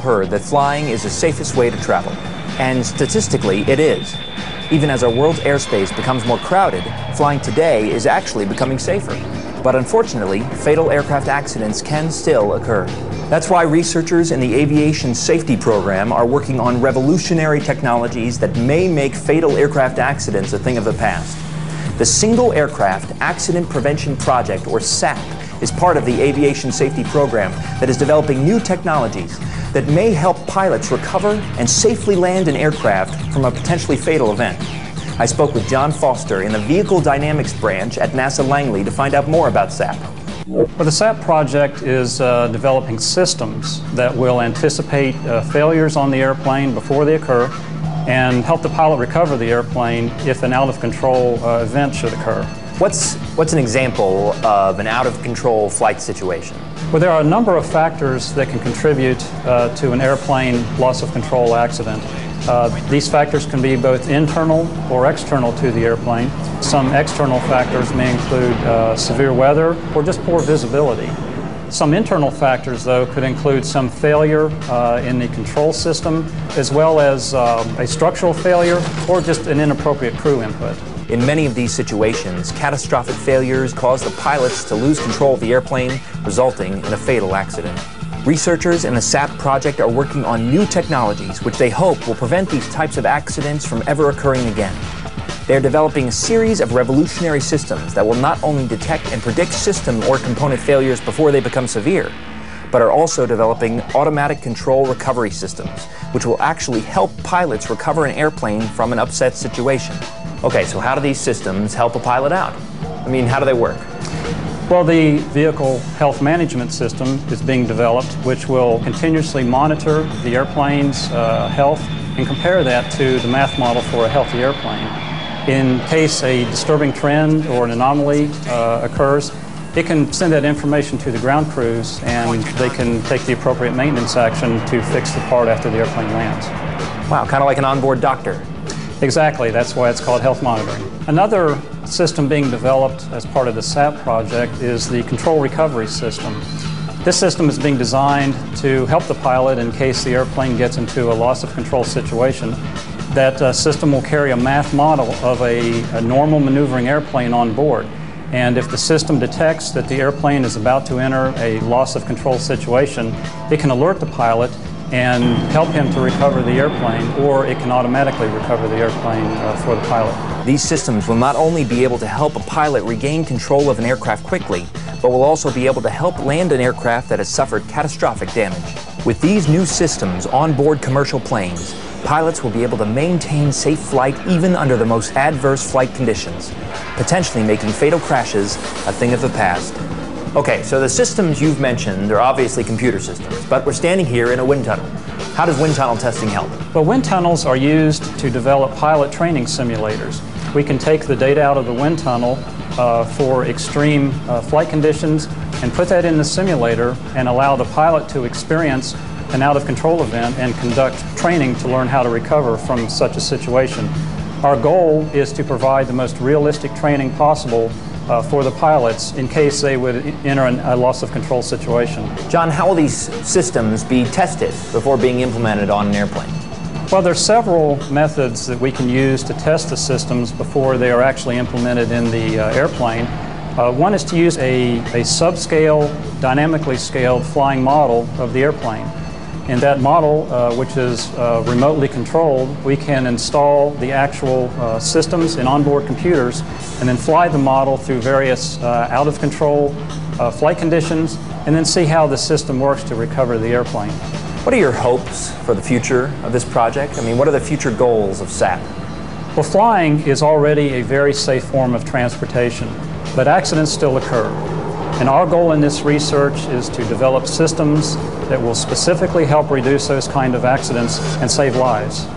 heard that flying is the safest way to travel. And statistically, it is. Even as our world's airspace becomes more crowded, flying today is actually becoming safer. But unfortunately, fatal aircraft accidents can still occur. That's why researchers in the Aviation Safety Program are working on revolutionary technologies that may make fatal aircraft accidents a thing of the past. The Single Aircraft Accident Prevention Project, or SAP, is part of the Aviation Safety Program that is developing new technologies that may help pilots recover and safely land an aircraft from a potentially fatal event. I spoke with John Foster in the Vehicle Dynamics branch at NASA Langley to find out more about SAP. Well, the SAP project is developing systems that will anticipate failures on the airplane before they occur and help the pilot recover the airplane if an out-of-control event should occur. What's an example of an out-of-control flight situation? Well, there are a number of factors that can contribute to an airplane loss-of-control accident. These factors can be both internal or external to the airplane. Some external factors may include severe weather or just poor visibility. Some internal factors, though, could include some failure in the control system, as well as a structural failure or just an inappropriate crew input. In many of these situations, catastrophic failures cause the pilots to lose control of the airplane, resulting in a fatal accident. Researchers in the SAP project are working on new technologies which they hope will prevent these types of accidents from ever occurring again. They are developing a series of revolutionary systems that will not only detect and predict system or component failures before they become severe, but are also developing automatic control recovery systems, which will actually help pilots recover an airplane from an upset situation. Okay, so how do these systems help a pilot out? I mean, how do they work? Well, the Vehicle Health Management System is being developed, which will continuously monitor the airplane's health and compare that to the math model for a healthy airplane. In case a disturbing trend or an anomaly occurs, it can send that information to the ground crews and they can take the appropriate maintenance action to fix the part after the airplane lands. Wow, kind of like an onboard doctor. Exactly, that's why it's called health monitoring. Another system being developed as part of the SAP project is the control recovery system. This system is being designed to help the pilot in case the airplane gets into a loss of control situation. That system will carry a math model of a normal maneuvering airplane on board. And if the system detects that the airplane is about to enter a loss of control situation, it can alert the pilot and help him to recover the airplane, or it can automatically recover the airplane for the pilot. These systems will not only be able to help a pilot regain control of an aircraft quickly, but will also be able to help land an aircraft that has suffered catastrophic damage. With these new systems on board commercial planes, pilots will be able to maintain safe flight even under the most adverse flight conditions, potentially making fatal crashes a thing of the past. Okay, so the systems you've mentioned are obviously computer systems, but we're standing here in a wind tunnel. How does wind tunnel testing help? Well, wind tunnels are used to develop pilot training simulators. We can take the data out of the wind tunnel for extreme flight conditions and put that in the simulator and allow the pilot to experience an out-of-control event and conduct training to learn how to recover from such a situation. Our goal is to provide the most realistic training possible for the pilots in case they would enter a loss of control situation. John, how will these systems be tested before being implemented on an airplane? Well, there are several methods that we can use to test the systems before they are actually implemented in the airplane. One is to use a subscale, dynamically scaled flying model of the airplane. In that model, which is remotely controlled, we can install the actual systems in onboard computers and then fly the model through various out-of-control flight conditions and then see how the system works to recover the airplane. What are your hopes for the future of this project? I mean, what are the future goals of SAP? Well, flying is already a very safe form of transportation, but accidents still occur. And our goal in this research is to develop systems that will specifically help reduce those kind of accidents and save lives.